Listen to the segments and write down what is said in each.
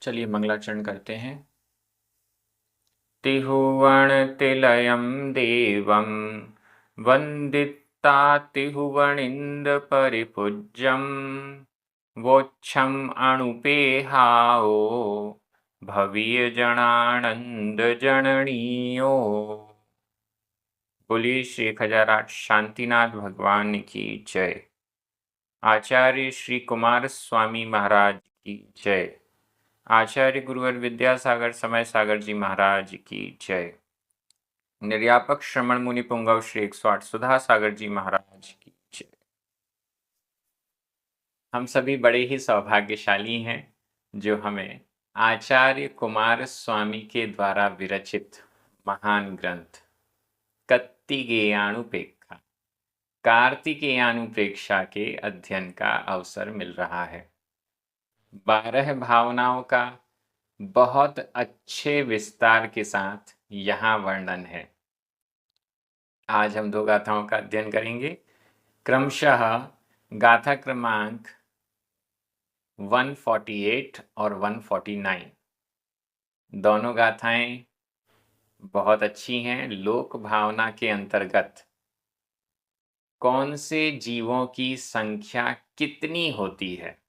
चलिए मंगलाचरण करते हैं। तिहुवणतिलयं देवं वन्दिता तिहुवणीन्द्रपरिपूज्यं वोच्छम् अणुपेहाओ भवीयजनानन्दजननीयो। बोलिए श्री खजाराट शांतिनाथ भगवान की जय। आचार्य श्री कुमार स्वामी महाराज की जय। आचार्य गुरुवर विद्यासागर समय सागर जी महाराज की जय। निर्यापक श्रमण मुनि पुंगव श्री 108 सुधा सागर जी महाराज की जय। हम सभी बड़े ही सौभाग्यशाली हैं जो हमें आचार्य कुमार स्वामी के द्वारा विरचित महान ग्रंथ कत्तिकेयानुपेक्षा कार्तिकेयानुप्रेक्षा के अध्ययन का अवसर मिल रहा है। 12 भावनाओं का बहुत अच्छे विस्तार के साथ यहाँ वर्णन है। आज हम 2 गाथाओं का अध्ययन करेंगे। क्रमशः गाथा क्रमांक 148 और 149 दोनों गाथाएं बहुत अच्छी हैं। लोक भावना के अंतर्गत कौन से जीवों की संख्या कितनी होती है,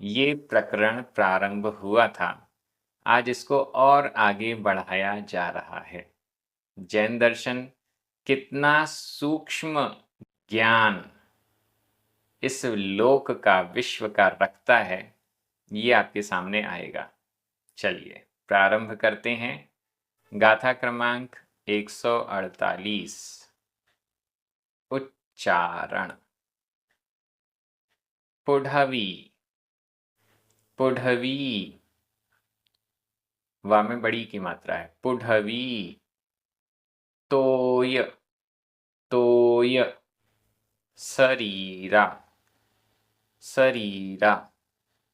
ये प्रकरण प्रारंभ हुआ था। आज इसको और आगे बढ़ाया जा रहा है। जैन दर्शन कितना सूक्ष्म ज्ञान इस लोक का, विश्व का रखता है, ये आपके सामने आएगा। चलिए प्रारंभ करते हैं। गाथा क्रमांक 148 उच्चारण। पुढवी, पुढवी, वा में बड़ी की मात्रा है। पुढवी, तोय, तोय, शरीरा, शरीरा,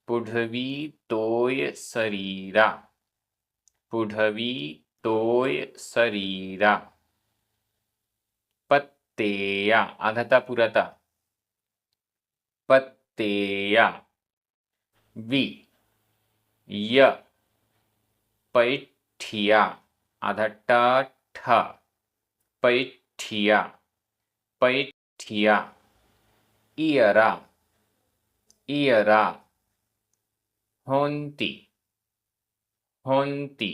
पुढवी तोय शरीरा, पुढवी तोय शरीरा। पत्तेया, आधता पुरता, पत्तेया, वि, य, पैठिया, आधटा ठ, पैठिया, पैठिया। इयरा, इयरा, होन्ति, होन्ति।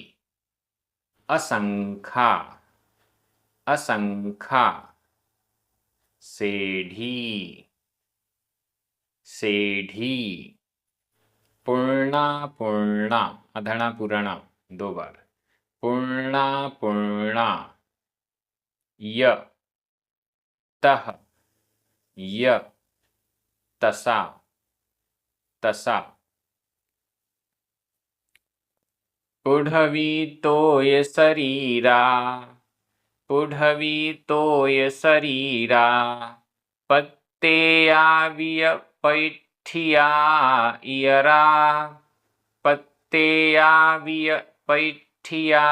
असंखा, असंखा। सेढ़ी, सेढ़ी। पूर्णा, पूर्णा, अधना पूर्णा 2 बार। पूर्णा, पूर्णा। य, तह, य, तसा, तसा। पुढवी तोय शरीरा, पुढवी तोय शरीरा। पत्तेया विय पैठिया इयरा, पत्तेया विय पैठिया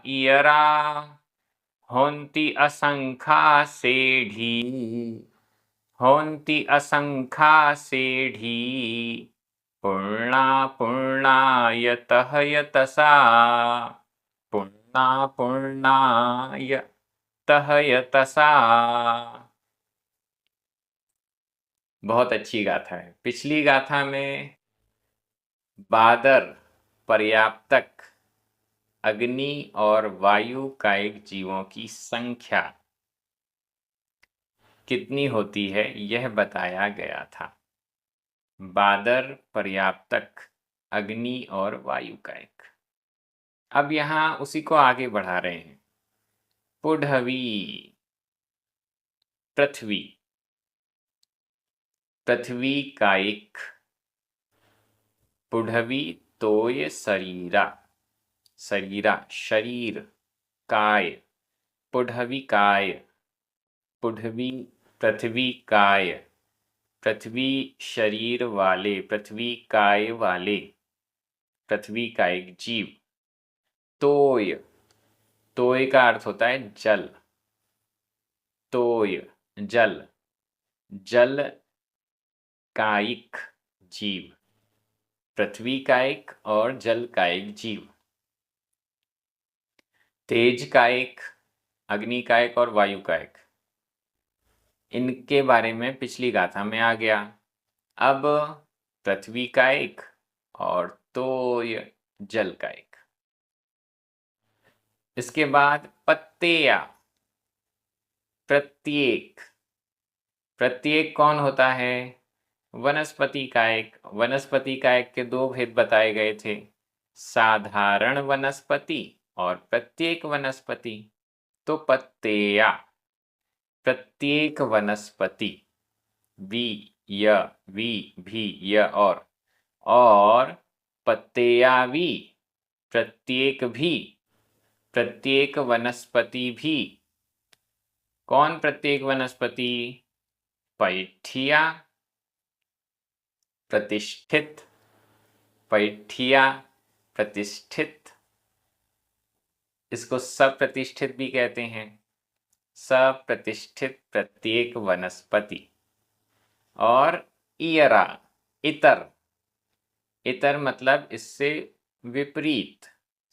इयरा। होन्ति असंखा सेढ़ी, होन्ति असंखा सेढ़ी। पूर्णा, पूर्णा यतः यतसा, पूर्णा, पूर्णा यतः यतसा। बहुत अच्छी गाथा है। पिछली गाथा में बादर, पर्याप्तक, अग्नि और वायु कायिक जीवों की संख्या कितनी होती है यह बताया गया था। बादर, पर्याप्तक, अग्नि और वायु कायिक। अब यहाँ उसी को आगे बढ़ा रहे हैं। पुढवी, पृथ्वी, पृथ्वी कायिक। पुढवी तोय शरीरा, शरीरा शरीर, काय, पुढवी काय, पुढवी पृथ्वी काय, पृथ्वी शरीर वाले, पृथ्वी काय वाले, पृथ्वी कायिक जीव। तोय, तोय का अर्थ होता है जल, तोय जल, जल कायिक जीव। पृथ्वी कायिक और जल कायिक जीव। तेज कायिक, अग्नि कायिक और वायु कायिक, इनके बारे में पिछली गाथा में आ गया। अब पृथ्वी कायिक और तोय जल कायिक। इसके बाद पत्तेया, प्रत्येक। प्रत्येक कौन होता है? वनस्पति कायिक। वनस्पति कायिक के दो भेद बताए गए थे, साधारण वनस्पति और प्रत्येक वनस्पति। तो पत्तेया, प्रत्येक वनस्पति, भी और पत्तेयावी, प्रत्येक भी, प्रत्येक वनस्पति भी। कौन प्रत्येक वनस्पति? पैठिया, प्रतिष्ठित, पैठिया प्रतिष्ठित, इसको सप्रतिष्ठित भी कहते हैं। सप्रतिष्ठित प्रत्येक वनस्पति। और इयरा, इतर, इतर मतलब इससे विपरीत,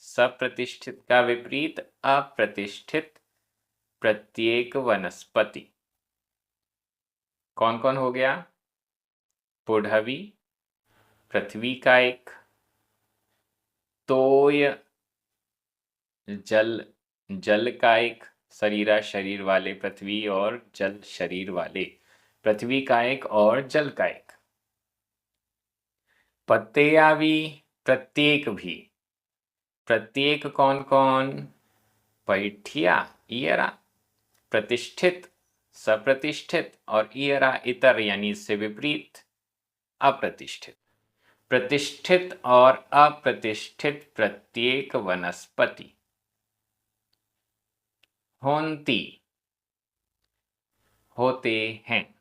सप्रतिष्ठित का विपरीत अप्रतिष्ठित प्रत्येक वनस्पति। कौन कौन हो गया? पुढ़वी, पृथ्वी कायिक, तोय जल कायिक, शरीरा शरीर वाले पृथ्वी और जल शरीर वाले, पृथ्वी कायिक और जल कायिक। पत्तेयावी, प्रत्येक भी। प्रत्येक कौन कौन? पैठिया, इयरा, प्रतिष्ठित, सप्रतिष्ठित, और इयरा इतर यानी इससे विपरीत अप्रतिष्ठित। प्रतिष्ठित और अप्रतिष्ठित प्रत्येक वनस्पति। होंती, होते हैं।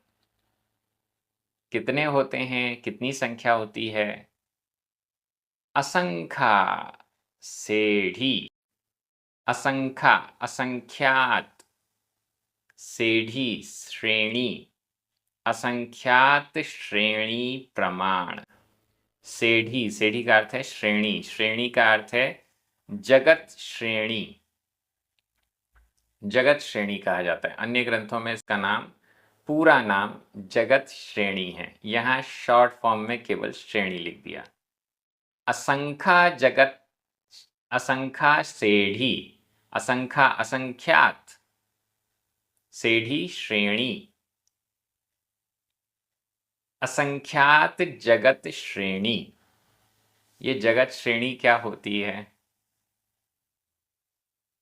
कितने होते हैं? कितनी संख्या होती है? असंख्या, सेढ़ी, असंख्या, असंख्यात, सेढ़ी श्रेणी, असंख्यात श्रेणी प्रमाण। सेढ़ी, सेढ़ी का अर्थ है श्रेणी, श्रेणी का अर्थ है जगत श्रेणी, जगत श्रेणी कहा जाता है। अन्य ग्रंथों में इसका नाम, पूरा नाम जगत श्रेणी है, यहाँ शॉर्ट फॉर्म में केवल श्रेणी लिख दिया। असंख्या जगत, असंख्या सेढ़ी, असंख्या असंख्यात, सेढ़ी श्रेणी, असंख्यात जगत श्रेणी। ये जगत श्रेणी क्या होती है?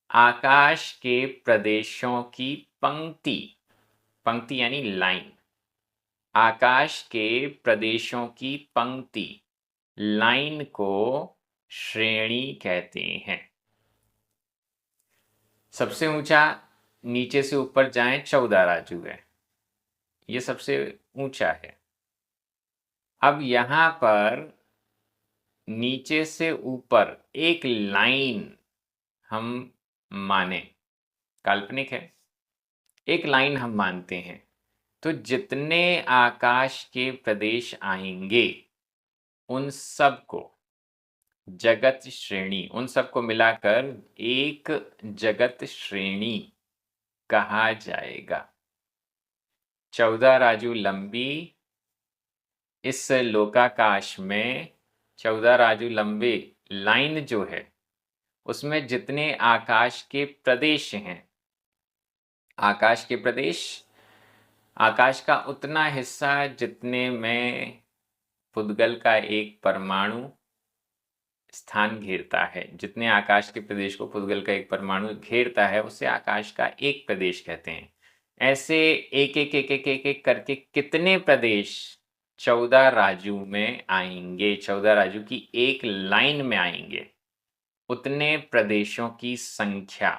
आकाश के प्रदेशों की पंक्ति, पंक्ति यानी लाइन, आकाश के प्रदेशों की पंक्ति, लाइन को श्रेणी कहते हैं। सबसे ऊंचा, नीचे से ऊपर जाएं, 14 राजू है, ये सबसे ऊंचा है। अब यहां पर नीचे से ऊपर एक लाइन हम माने, काल्पनिक है, एक लाइन हम मानते हैं, तो जितने आकाश के प्रदेश आएंगे उन सब को जगत श्रेणी, उन सबको मिलाकर एक जगत श्रेणी कहा जाएगा। 14 राजू लंबी इस लोकाकाश में, 14 राजू लंबे लाइन जो है उसमें जितने आकाश के प्रदेश हैं, आकाश के प्रदेश, आकाश का उतना हिस्सा जितने में पुद्गल का एक परमाणु स्थान घेरता है, जितने आकाश के प्रदेश को पुद्गल का एक परमाणु घेरता है उसे आकाश का एक प्रदेश कहते हैं। ऐसे एक एक एक एक एक एक करके कितने प्रदेश 14 राजू में आएंगे, 14 राजू की एक लाइन में आएंगे, उतने प्रदेशों की संख्या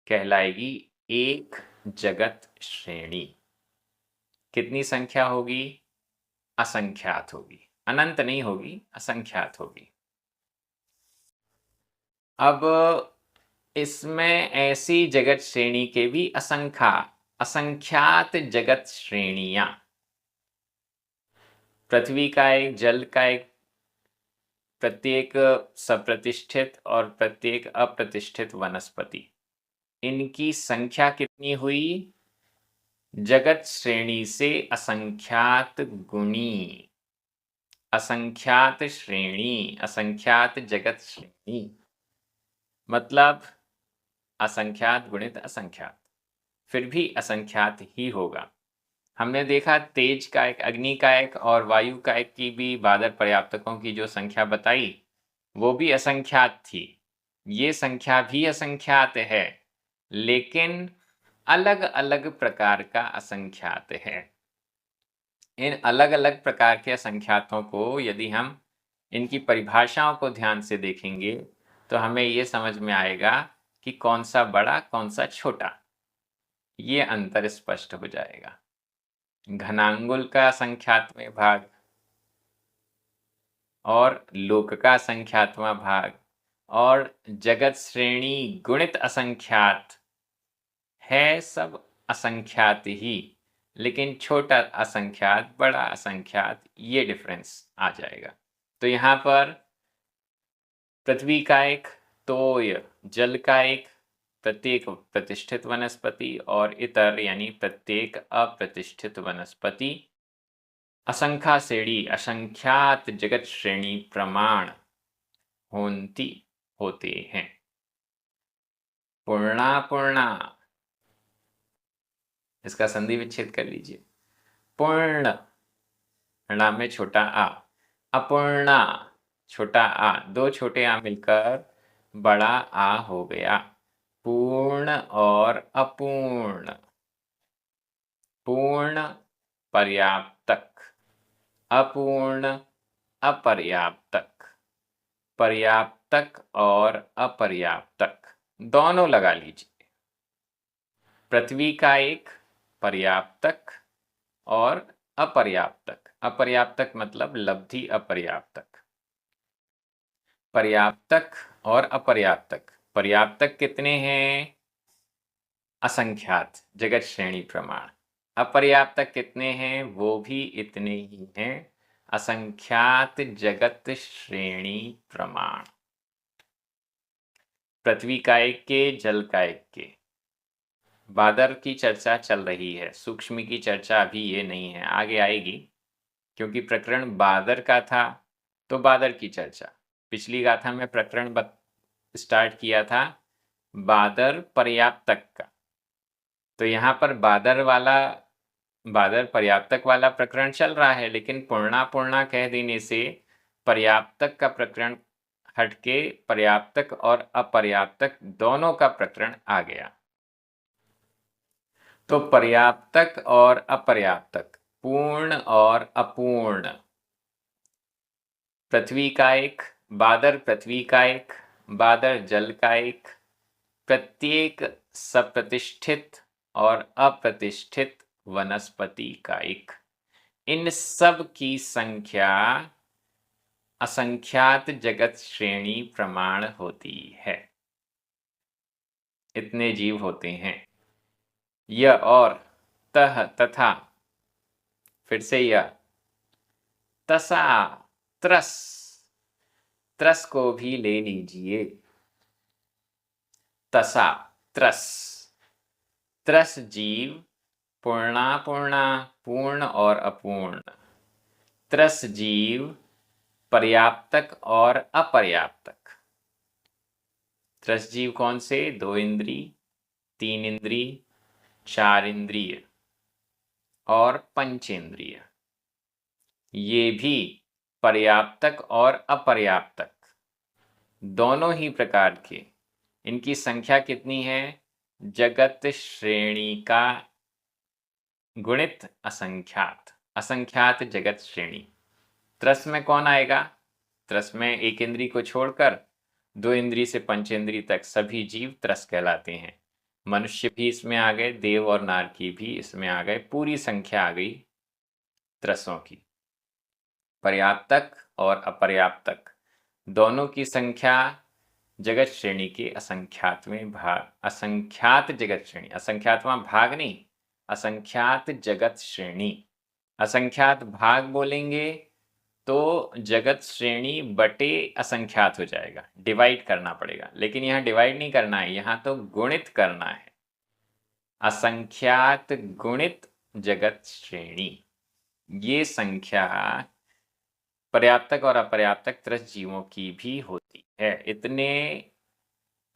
कहलाएगी एक जगत श्रेणी। कितनी संख्या होगी? असंख्यात होगी, अनंत नहीं होगी, असंख्यात होगी। अब इसमें ऐसी जगत श्रेणी के भी असंख्यात जगत श्रेणियां, पृथ्वी का एक, जल का एक, प्रत्येक सप्रतिष्ठित और प्रत्येक अप्रतिष्ठित वनस्पति, इनकी संख्या कितनी हुई? जगत श्रेणी से असंख्यात गुणी, असंख्यात श्रेणी, असंख्यात जगत श्रेणी, मतलब असंख्यात गुणित असंख्यात, फिर भी असंख्यात ही होगा। हमने देखा तेज का एक, अग्नि का एक और वायु का एक की भी बादल पर्याप्तकों की जो संख्या बताई वो भी असंख्यात थी। ये संख्या भी असंख्यात है, लेकिन अलग अलग प्रकार का असंख्यात है। इन अलग अलग प्रकार के असंख्यातों को यदि हम इनकी परिभाषाओं को ध्यान से देखेंगे तो हमें ये समझ में आएगा कि कौन सा बड़ा कौन सा छोटा, ये अंतर स्पष्ट हो जाएगा। घनांगुल का संख्यात्मक भाग और लोक का संख्यात्मक भाग और जगत श्रेणी गुणित असंख्यात है, सब असंख्यात ही, लेकिन छोटा असंख्यात बड़ा असंख्यात, ये डिफरेंस आ जाएगा। तो यहाँ पर पृथ्वी का एक, तोय जल का एक, प्रत्येक प्रतिष्ठित वनस्पति और इतर यानी प्रत्येक अप्रतिष्ठित वनस्पति, असंख्या श्रेणी असंख्यात जगत श्रेणी प्रमाण होती होते हैं। पूर्णा पूर्णा, इसका संधि विच्छेद कर लीजिए। पूर्ण, णा में छोटा आ, अपूर्णा छोटा आ, दो छोटे आ मिलकर बड़ा आ हो गया। पूर्ण और अपूर्ण, पूर्ण पर्याप्तक, अपूर्ण अपर्याप्तक, पर्याप्तक और अपर्याप्तक दोनों लगा लीजिए। पृथ्वी का एक पर्याप्तक और अपर्याप्तक, अपर्याप्तक मतलब लब्धि अपर्याप्तक, पर्याप्तक और अपर्याप्तक। पर्याप्तक कितने हैं? असंख्यात जगत श्रेणी प्रमाण। अपर्याप्तक कितने हैं? वो भी इतने ही हैं, असंख्यात जगत श्रेणी प्रमाण। पृथ्वी का एक के, जल का एक के। बादर की चर्चा चल रही है, सूक्ष्म की चर्चा अभी ये नहीं है, आगे आएगी, क्योंकि प्रकरण बादर का था तो बादर की चर्चा। पिछली गाथा में प्रकरण स्टार्ट किया था बादर पर्याप्तक का, तो यहाँ पर बादर पर्याप्तक वाला प्रकरण चल रहा है, लेकिन पूर्णा पूर्णा कह देने से पर्याप्तक का प्रकरण हटके पर्याप्तक और अपर्याप्तक दोनों का प्रकरण आ गया। तो पर्याप्तक और अपर्याप्तक, पूर्ण और अपूर्ण, पृथ्वी का एक, बादर पृथ्वी का एक, बादर जल का एक, प्रत्येक सप्रतिष्ठित और अप्रतिष्ठित वनस्पति का एक, इन सब की संख्या असंख्यात जगत श्रेणी प्रमाण होती है। इतने जीव होते हैं। यह और तह तथा, फिर से यह, तसा त्रस, त्रस को भी ले लीजिए। तसा त्रस, त्रस जीव, पूर्णा पूर्णा, पूर्ण और अपूर्ण, त्रस जीव, पर्याप्तक और अपर्याप्तक। त्रस जीव कौन से? 2 इंद्री, 3 इंद्री, 4 इंद्रिय और पंचेंद्रिय, ये भी पर्याप्तक और अपर्याप्तक दोनों ही प्रकार के। इनकी संख्या कितनी है? जगत श्रेणी का गुणित असंख्यात, असंख्यात जगत श्रेणी। त्रस में कौन आएगा? त्रस में एक इंद्री को छोड़कर 2 इंद्री से पंचेंद्री तक सभी जीव त्रस कहलाते हैं। मनुष्य भी इसमें आ गए, देव और नारकी भी इसमें आ गए, पूरी संख्या आ गई त्रसों की। पर्याप्तक और अपर्याप्तक दोनों की संख्या जगत श्रेणी के असंख्यात में भाग, असंख्यात जगत श्रेणी, असंख्यातवां भाग नहीं, असंख्यात जगत श्रेणी असंख्यात भाग बोलेंगे तो जगत श्रेणी बटे असंख्यात हो जाएगा, डिवाइड करना पड़ेगा। लेकिन यहाँ डिवाइड नहीं करना है, यहाँ तो गुणित करना है। असंख्यात गुणित जगत श्रेणी, ये संख्या पर्याप्तक और अपर्याप्तक त्रस्त जीवों की भी होती है। इतने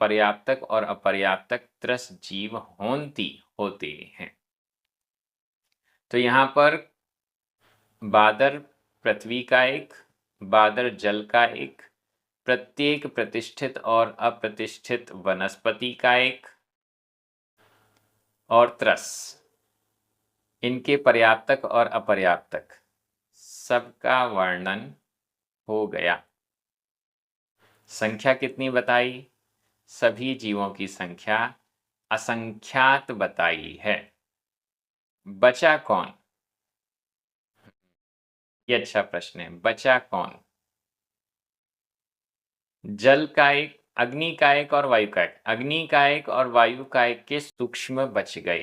पर्याप्तक और अपर्याप्तक त्रस्त जीव होते हैं। तो यहाँ पर बादर पृथ्वी का एक, बादर जल का एक, प्रत्येक प्रतिष्ठित और अप्रतिष्ठित वनस्पति का एक, और त्रस, इनके पर्याप्तक और अपर्याप्तक सबका वर्णन हो गया। संख्या कितनी बताई? सभी जीवों की संख्या असंख्यात बताई है। बचा कौन? ये अच्छा प्रश्न है। बचा कौन? जल का एक, अग्नि का एक और वायु का एक। अग्नि का एक और वायु का एक के सूक्ष्म बच गए।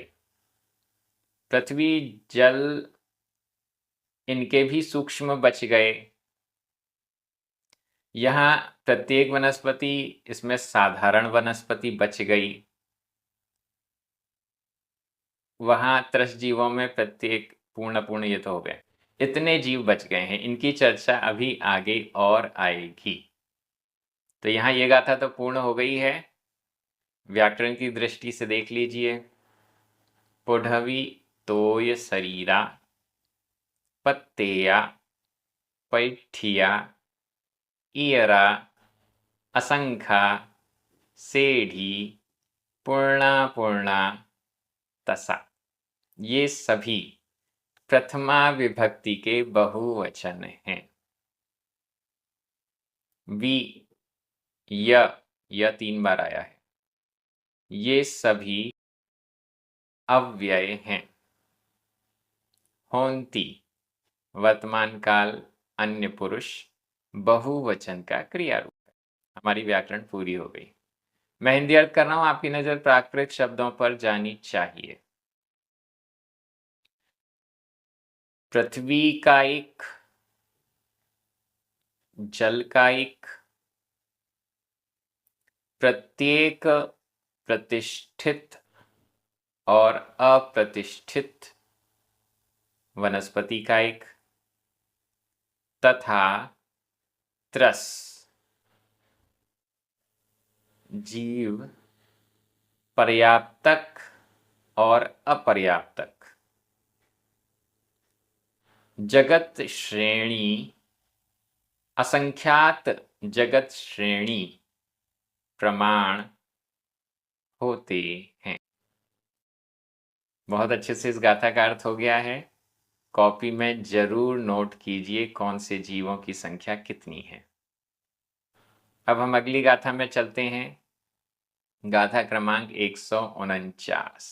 पृथ्वी जल इनके भी सूक्ष्म बच गए। यहाँ प्रत्येक वनस्पति, इसमें साधारण वनस्पति बच गई। वहां त्रस जीवों में प्रत्येक पूर्ण ये तो हो गए। इतने जीव बच गए हैं, इनकी चर्चा अभी आगे और आएगी। तो यहाँ ये गाथा तो पूर्ण हो गई है। व्याकरण की दृष्टि से देख लीजिए। पुढवी तोय शरीरा, पत्तेया, पैठिया, इयरा, असंखा, सेढ़ी, पूर्णा, तसा, ये सभी प्रथमा विभक्ति के बहुवचन हैं। वी, य 3 बार आया है। ये सभी अव्यय हैं। होंती वर्तमान काल अन्य पुरुष बहुवचन का क्रिया रूप है। हमारी व्याकरण पूरी हो गई। मैं हिंदी अर्थ कर रहा हूं, आपकी नजर प्राकृत शब्दों पर जानी चाहिए। पृथ्वी का एक, जल का एक, प्रत्येक प्रतिष्ठित और अप्रतिष्ठित वनस्पति का एक, तथा त्रस जीव पर्याप्तक और अपर्याप्तक, जगत श्रेणी, असंख्यात जगत श्रेणी प्रमाण होते हैं। बहुत अच्छे से इस गाथा का अर्थ हो गया है। कॉपी में जरूर नोट कीजिए कौन से जीवों की संख्या कितनी है। अब हम अगली गाथा में चलते हैं। गाथा क्रमांक 149।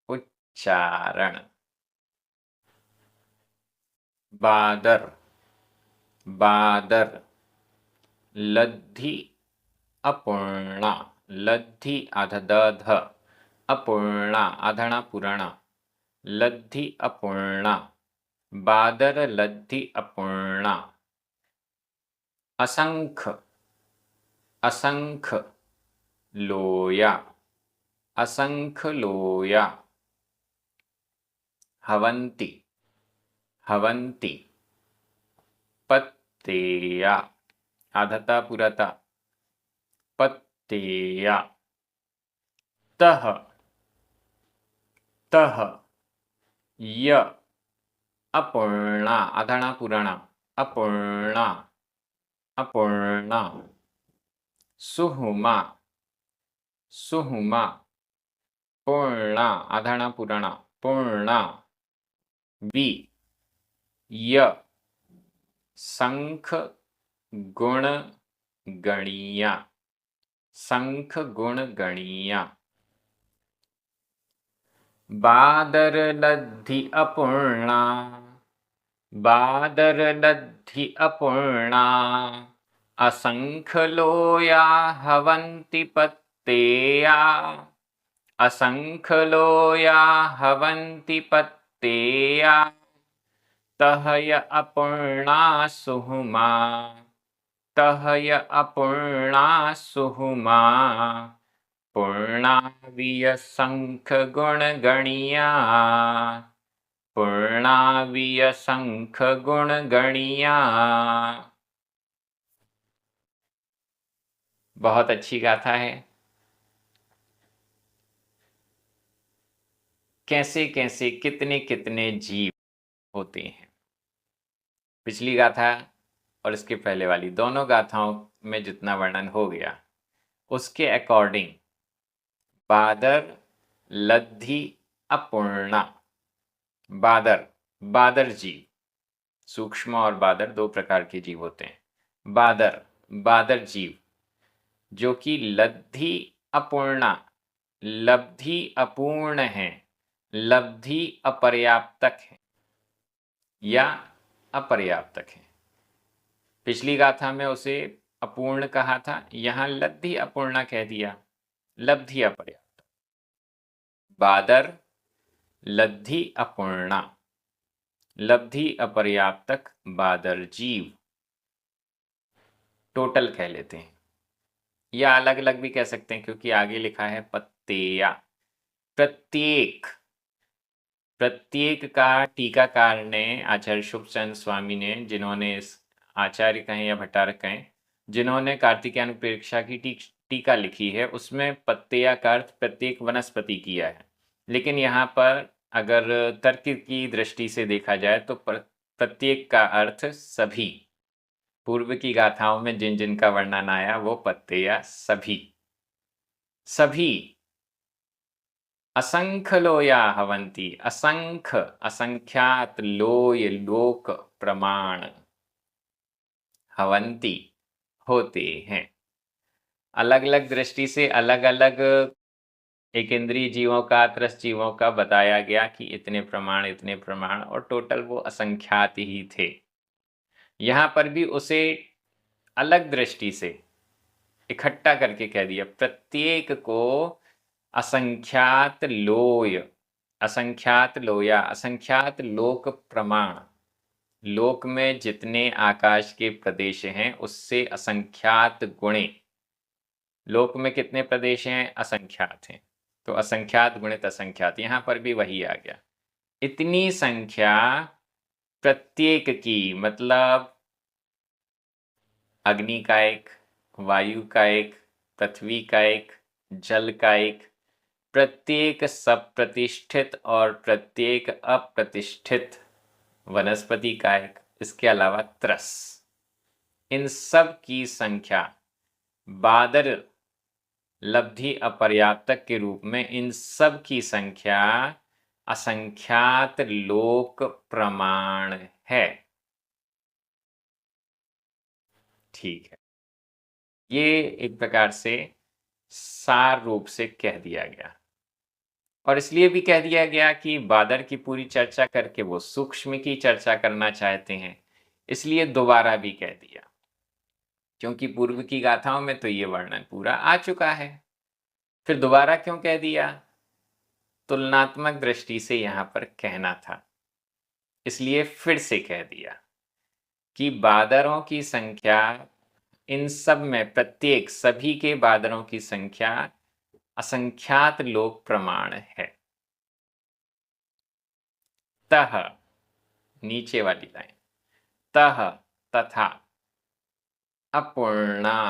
उच्चारण। बादर, बादर, लद्धि अपूर्णा, लद्धि आधदध, अपूर्णा आधणा पुराणा, लद्धि अपूर्णा, बादर लद्धि अपूर्णा, असंख, असंख लोया, असंख लोया, हवंती, हवंती, पत्तेया आधता पुरता, पत्तेया, तह, तह, य अपूर्णा आधणा पुराणा, अपूर्णा, अपूर्णा, सुहुमा, सुहुमा, पूर्णा आधणा पुराणा, पूर्णा, वि, य संख गुण गणीया, संख गुण गणीया, बादर लद्धि अपूर्णा, बादर लद्धि अपूर्णा, असंख लोया हवन्ति पत्तेया, असंख लोया हवन्ति पत्तेया, पत्तेया तहय अपूर्णा सुहुमा तहय अपूर्णा सुहुमा पूर्णाविय शंख गुण गणिया पूर्णाविय शंख गुण गणिया। बहुत अच्छी गाथा है। कैसे कैसे कितने कितने जीव होते हैं। पिछली गाथा और इसके पहले वाली दोनों गाथाओं में जितना वर्णन हो गया उसके अकॉर्डिंग बादर, लद्धी, अपूर्णा। बादर, बादर जीव, सूक्ष्म और बादर दो प्रकार के जीव होते हैं। बादर, बादर जीव जो कि लब्धि अपूर्णा, लब्धि अपूर्ण है, लब्धि अपर्याप्तक है या अपर्याप्तक है। पिछली गाथा में उसे अपूर्ण कहा था, यहां लब्धि अपूर्णा कह दिया, लब्धि अपर्याप्त। बादर, लब्धि अपूर्णा, लब्धि अपर्याप्तक बादर जीव टोटल कह लेते हैं या अलग अलग भी कह सकते हैं क्योंकि आगे लिखा है पत्तेया। प्रत्येक, प्रत्येक का टीकाकार ने आचार्य शुभचंद स्वामी ने, जिन्होंने इस आचार्य कहें या भट्टारक कहें, जिन्होंने कार्तिकेय प्रेक्षा की टीका लिखी है उसमें पत्तेया का अर्थ प्रत्येक वनस्पति किया है। लेकिन यहाँ पर अगर तर्क की दृष्टि से देखा जाए तो प्रत्येक का अर्थ सभी। पूर्व की गाथाओं में जिन जिन का वर्णन आया वो पत्तेया सभी, सभी। असंख्य लोया हवंती, असंख्य, असंख्यात लोय लोक प्रमाण, हवंती होते हैं। अलग अलग दृष्टि से अलग अलग एक इंद्रिय जीवों का, त्रस्त जीवों का बताया गया कि इतने प्रमाण, इतने प्रमाण, और टोटल वो असंख्यात ही थे। यहां पर भी उसे अलग दृष्टि से इकट्ठा करके कह दिया, प्रत्येक को असंख्यात लोय, असंख्यात लोया, असंख्यात लोक प्रमाण, लोक में जितने आकाश के प्रदेश हैं उससे असंख्यात गुणे। लोक में कितने प्रदेश हैं? असंख्यात हैं, तो असंख्यात गुणित असंख्यात, यहां पर भी वही आ गया। इतनी संख्या प्रत्येक की, मतलब अग्नि का एक, वायु का एक, पृथ्वी का एक, जल का एक, प्रत्येक सब प्रतिष्ठित और प्रत्येक अप्रतिष्ठित वनस्पति का एक, इसके अलावा त्रस, इन सब की संख्या बादर लब्धि अपर्याप्तक के रूप में इन सब की संख्या असंख्यात लोक प्रमाण है। ठीक है, ये एक प्रकार से सार रूप से कह दिया गया, और इसलिए भी कह दिया गया कि बादर की पूरी चर्चा करके वो सूक्ष्म की चर्चा करना चाहते हैं, इसलिए दोबारा भी कह दिया, क्योंकि पूर्व की गाथाओं में तो ये वर्णन पूरा आ चुका है, फिर दोबारा क्यों कह दिया? तुलनात्मक दृष्टि से यहां पर कहना था, इसलिए फिर से कह दिया कि बादरों की संख्या, इन सब में प्रत्येक, सभी के बादरों की संख्या असंख्यात लोक प्रमाण है। तह, नीचे वाली लाइन, तह तथा, अपूर्णा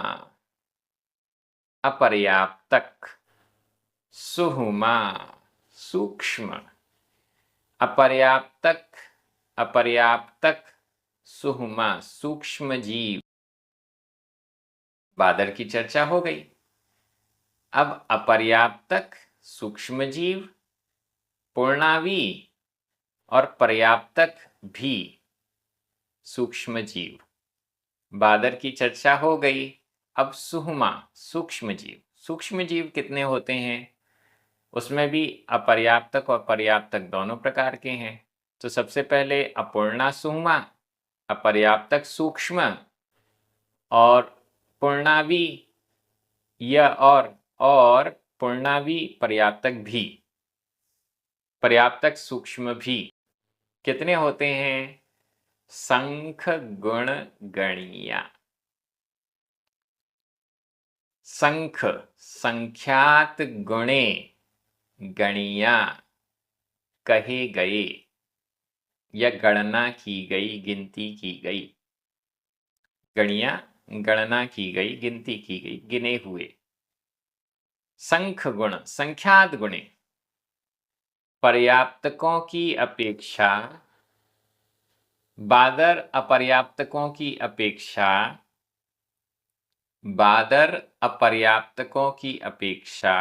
अपर्याप्तक, सुहुमा सूक्ष्म, अपर्याप्तक, अपर्याप्तक सुहुमा सूक्ष्म जीव। बादर की चर्चा हो गई, अब अपर्याप्तक सूक्ष्म जीव, पूर्णावी और पर्याप्तक भी सूक्ष्म जीव, बादर की चर्चा हो गई। अब सुहुमा सूक्ष्म जीव, सूक्ष्म जीव कितने होते हैं? उसमें भी अपर्याप्तक और पर्याप्तक दोनों प्रकार के हैं। तो सबसे पहले अपूर्णा सुहुमा, अपर्याप्तक सूक्ष्म, और पूर्णावी या और पूर्णावी पर्याप्तक भी, पर्याप्तक सूक्ष्म भी। कितने होते हैं? संख गुण गणिया। संख संख्यात, गुणे गणिया कहे गए या गणना की गई, गिनती की गई। गणिया गणना की गई, गिनती की गई, गिने हुए। संख गुण संख्यात गुणे पर्याप्तकों की अपेक्षा, बादर अपर्याप्तकों की अपेक्षा, बादर अपर्याप्तकों की अपेक्षा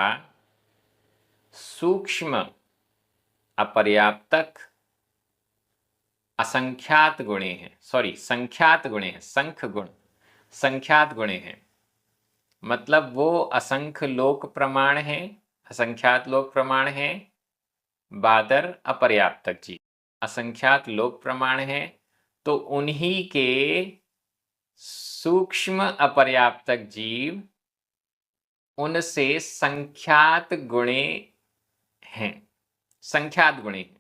सूक्ष्म अपर्याप्तक असंख्यात गुणे हैं। सॉरी, संख्यात गुणे हैं। संख गुण संख्यात गुणे हैं, मतलब वो असंख्य लोक प्रमाण है, असंख्यात लोक प्रमाण है। बादर अपर्याप्तक जी असंख्यात लोक प्रमाण है, तो उन्हीं के सूक्ष्म अपर्याप्तक जीव उनसे संख्यात गुणे हैं। संख्यात गुणे हैं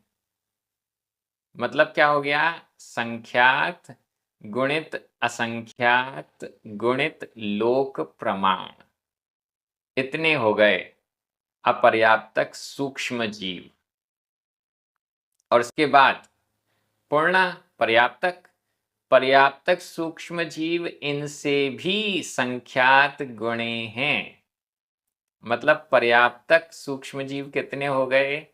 मतलब क्या हो गया? संख्यात गुणित असंख्यात गुणित लोक प्रमाण, इतने हो गए अपर्याप्तक सूक्ष्म जीव। और उसके बाद पूर्ण पर्याप्तक, पर्याप्तक सूक्ष्म जीव इनसे भी संख्यात गुणे हैं। मतलब पर्याप्तक सूक्ष्म जीव कितने हो गए?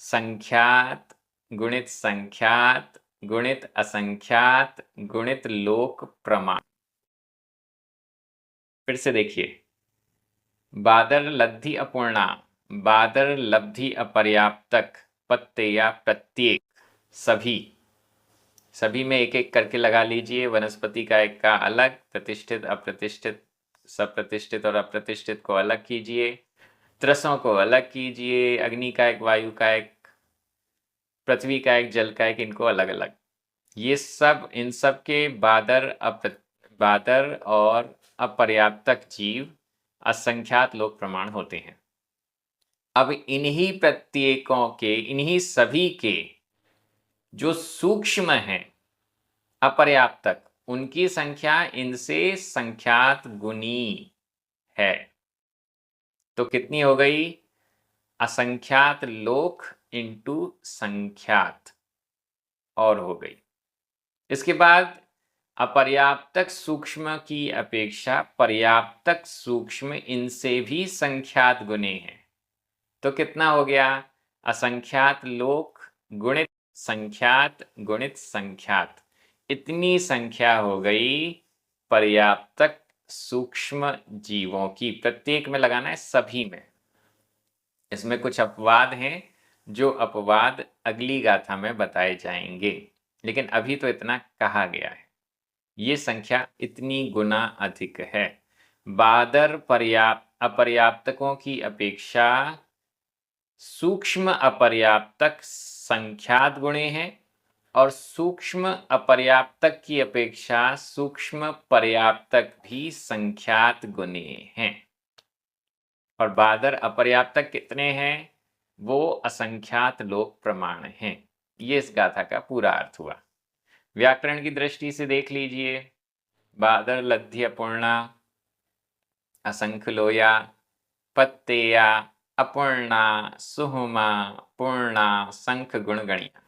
संख्यात गुणित संख्यात गुणित असंख्यात गुणित लोक प्रमाण। फिर से देखिए, बादर लब्धि अपूर्णा, बादर लब्धि अपर्याप्तक, पत्ते या प्रत्येक, सभी में एक एक करके लगा लीजिए। वनस्पति का एक का अलग, प्रतिष्ठित अप्रतिष्ठित, सप्रतिष्ठित और अप्रतिष्ठित को अलग कीजिए, त्रसों को अलग कीजिए, अग्नि का एक, वायु का एक, पृथ्वी का एक, जल का एक, इनको अलग अलग। ये सब, इन सब के बादर और अपर्याप्तक जीव असंख्यात लोक प्रमाण होते हैं। अब इन्हीं प्रत्येकों के, इन्हीं सभी के जो सूक्ष्म हैं अपर्याप्तक, उनकी संख्या इनसे संख्यात गुनी है। तो कितनी हो गई? असंख्यात लोक इंटू संख्यात और हो गई। इसके बाद अपर्याप्तक सूक्ष्म की अपेक्षा पर्याप्तक सूक्ष्म इनसे भी संख्यात गुने हैं। तो कितना हो गया? असंख्यात लोक गुणित संख्यात गुणित संख्यात, इतनी संख्या हो गई पर्याप्तक सूक्ष्म जीवों की। प्रत्येक में लगाना है, सभी में। इसमें कुछ अपवाद हैं, जो अपवाद अगली गाथा में बताए जाएंगे, लेकिन अभी तो इतना कहा गया है। ये संख्या इतनी गुना अधिक है। बादर अपर्याप्तकों की अपेक्षा सूक्ष्म अपर्याप्तक संख्यात गुणे हैं, और सूक्ष्म अपर्याप्तक की अपेक्षा सूक्ष्म पर्याप्तक भी संख्यात गुणे हैं। और बादर अपर्याप्तक कितने हैं? वो असंख्यात लोक प्रमाण हैं। ये इस गाथा का पूरा अर्थ हुआ। व्याकरण की दृष्टि से देख लीजिए, बादर लब्धि अपूर्णा, असंख्य लोया, पत्तेया, अपूर्णा, सुहुमा, पूर्णा, संख गुण गणिया,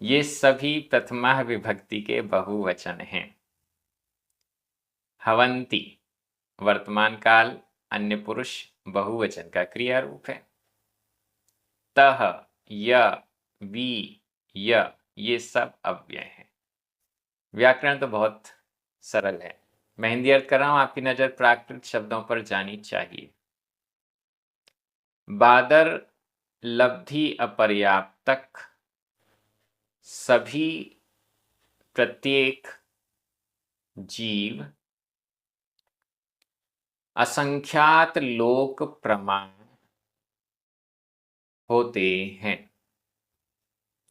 ये सभी प्रथमा विभक्ति के बहुवचन हैं। हवंती वर्तमान काल अन्य पुरुष बहुवचन का क्रिया रूप है। तह, य, वी, य, ये सब अव्यय हैं। व्याकरण तो बहुत सरल है। मैं हिंदी अर्थ कर रहा हूं, आपकी नजर प्राकृत शब्दों पर जानी चाहिए। बादर लब्धि अपर्याप्तक सभी प्रत्येक जीव असंख्यात लोक प्रमाण होते हैं,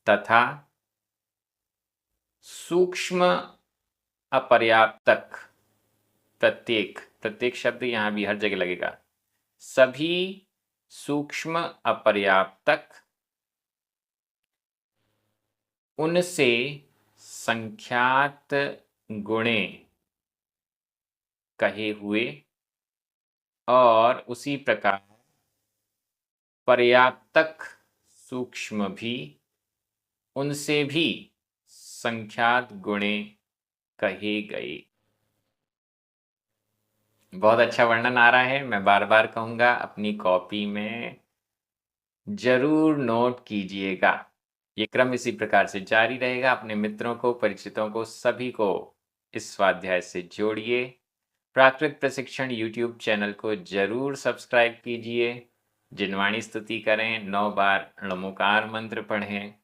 तथा सूक्ष्म अपर्याप्तक प्रत्येक, प्रत्येक शब्द यहां भी हर जगह लगेगा, सभी सूक्ष्म अपर्याप्तक उनसे संख्यात गुणे कहे हुए और उसी प्रकार पर्याप्तक सूक्ष्म भी उनसे भी संख्यात गुणे कहे गए। बहुत अच्छा वर्णन आ रहा है। मैं बार बार कहूँगा, अपनी कॉपी में जरूर नोट कीजिएगा। ये क्रम इसी प्रकार से जारी रहेगा। अपने मित्रों को, परिचितों को, सभी को इस स्वाध्याय से जोड़िए। प्राकृत प्रशिक्षण यूट्यूब चैनल को जरूर सब्सक्राइब कीजिए। जिनवाणी स्तुति करें, 9 बार णमुकार मंत्र पढ़ें।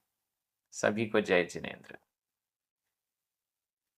सभी को जय जिनेन्द्र।